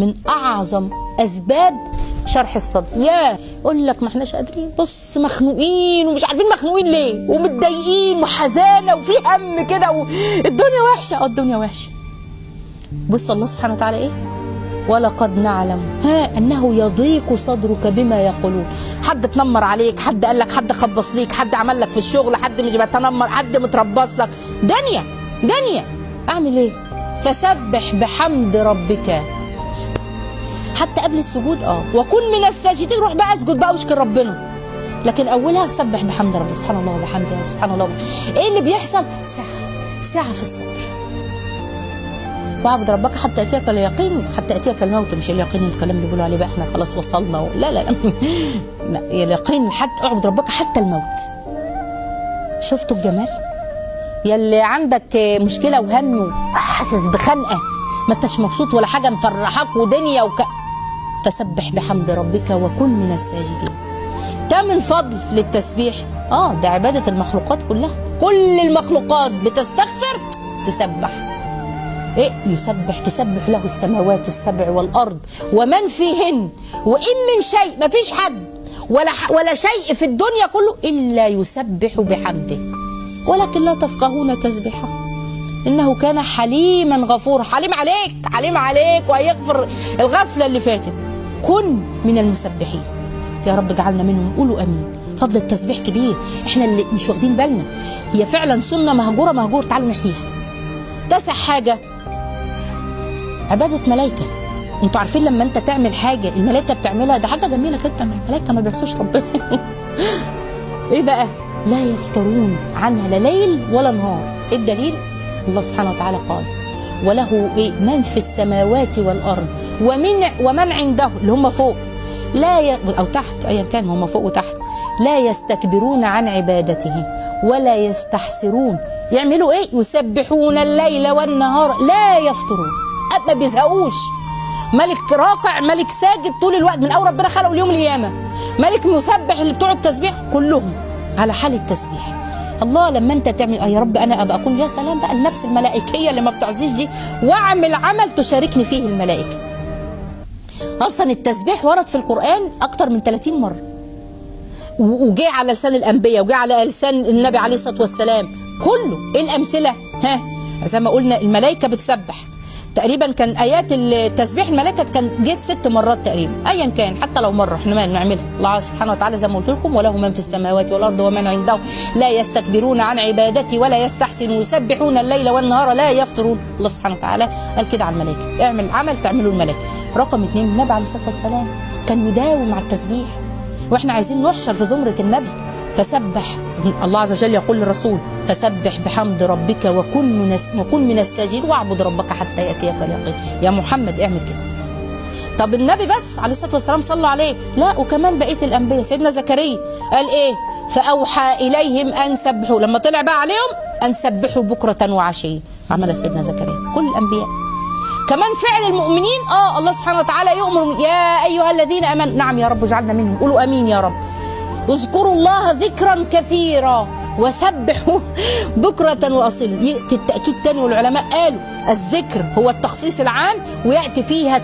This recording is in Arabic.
من اعظم اسباب شرح الصدر. يا يقول لك ما احناش قادرين، بص مخنوقين ومش عارفين مخنوقين ليه، ومتضايقين وحزانه وفي هم كده والدنيا وحشه. الدنيا وحشه. بص الله سبحانه وتعالى ايه؟ ولقد نعلم انه يضيق صدرك بما يقولون. حد تنمر عليك، حد قال لك، حد خبص ليك، حد عمل لك في الشغل، حد مش بتنمر، حد متربص لك، دنيا اعمل ايه؟ فسبح بحمد ربك حتى قبل السجود. وكن من الساجدين. روح بقى اسجد بقى واشكر ربنا، لكن اولها سبح بحمد ربك. سبحان الله وبحمده، سبحان الله. ايه اللي بيحصل؟ ساعه في الصدر. واعبد ربك حتى ياتيك اليقين، حتى ياتيك الموت. مش اليقين الكلام اللي بيقولوا عليه بقى احنا خلاص وصلنا لا لا لا لا، اليقين حتى اعبد ربك حتى الموت. شفتوا الجمال؟ يلي عندك مشكله وهم وحاسس بخنقه، ما انتش مبسوط ولا حاجه مفرحاك ودنيا فسبح بحمد ربك وكن من الساجدين. ده من فضل للتسبيح. ده عباده المخلوقات كلها. كل المخلوقات بتستغفر تسبح. تسبح له السماوات السبع والارض ومن فيهن وان من شيء. ما فيش حد ولا شيء في الدنيا كله الا يسبح بحمده ولكن لا تفقهون تسبيحه انه كان حليما غفورا. حليم عليك وهيغفر الغفله اللي فاتت. كن من المسبحين يا رب، اجعلنا منهم. قولوا امين. فضل التسبيح كبير، احنا اللي مش واخدين بالنا. هي فعلا سنه مهجوره. تعالوا نحييها. تسع حاجه عباده ملائكه. انتوا عارفين لما انت تعمل حاجه الملائكه بتعملها، ده حاجه جميله جدا. الملائكه ما بيعصوش ربنا ايه بقى؟ لا يفترون عنها لا ليل ولا نهار. ايه الدليل؟ الله سبحانه وتعالى قال وله من في السماوات والارض ومن عنده، اللي هم فوق او تحت، ايا كان هم فوق وتحت، لا يستكبرون عن عبادته ولا يستحسرون. يعملوا ايه؟ يسبحون الليل والنهار لا يفترون. ما بيزهقوش. ملك راكع، ملك ساجد طول الوقت من اول ربنا خلقه اليوم القيامه. ملك مسبح. اللي بتوع التسبيح كلهم على حال التسبيح. الله لما انت تعمل يا رب انا ابقى اكون، يا سلام بقى النفس الملائكيه اللي ما بتعزيش دي، واعمل عمل تشاركني فيه الملائكه. اصلا التسبيح ورد في القران اكتر من 30 مره، وجاء على لسان الانبياء وجاء على لسان النبي عليه الصلاه والسلام كله. ايه الامثله؟ زي ما قلنا الملائكه بتسبح تقريبا. كان ايات التسبيح الملائكه كان جت 6 مرات تقريبا، ايا كان حتى لو مره احنا ما بنعملها. الله سبحانه وتعالى زي ما قلت لكم وله من في السماوات والارض ومن عنده لا يستكبرون عن عبادتي ولا يستحسنون يسبحون الليل والنهار لا يفترون. الله سبحانه وتعالى قال كده على الملائكه، اعمل عمل تعملوا الملائكه. رقم 2 النبي عليه الصلاه والسلام كان يداوم على التسبيح، واحنا عايزين نحشر في زمره النبي. فسبح. الله عز وجل يقول للرسول فسبح بحمد ربك وكن من الساجدين واعبد ربك حتى ياتيك اليقين. يا محمد اعمل كده. طب النبي بس عليه الصلاه والسلام صلوا عليه؟ لا، وكمان بقيه الانبياء. سيدنا زكريا قال ايه؟ فاوحى اليهم ان سبحوا. لما طلع بقى عليهم ان سبحوا بكره وعشيه. عمل سيدنا زكريا. كل الانبياء. كمان فعل المؤمنين. الله سبحانه وتعالى يؤمر يا ايها الذين امنوا. نعم يا رب اجعلنا منهم. قولوا امين يا رب. اذكروا الله ذكرا كثيرا وسبحوا بكرة وأصيلا. يأتي التأكيد تاني، والعلماء قالوا الذكر هو التخصيص العام ويأتي فيها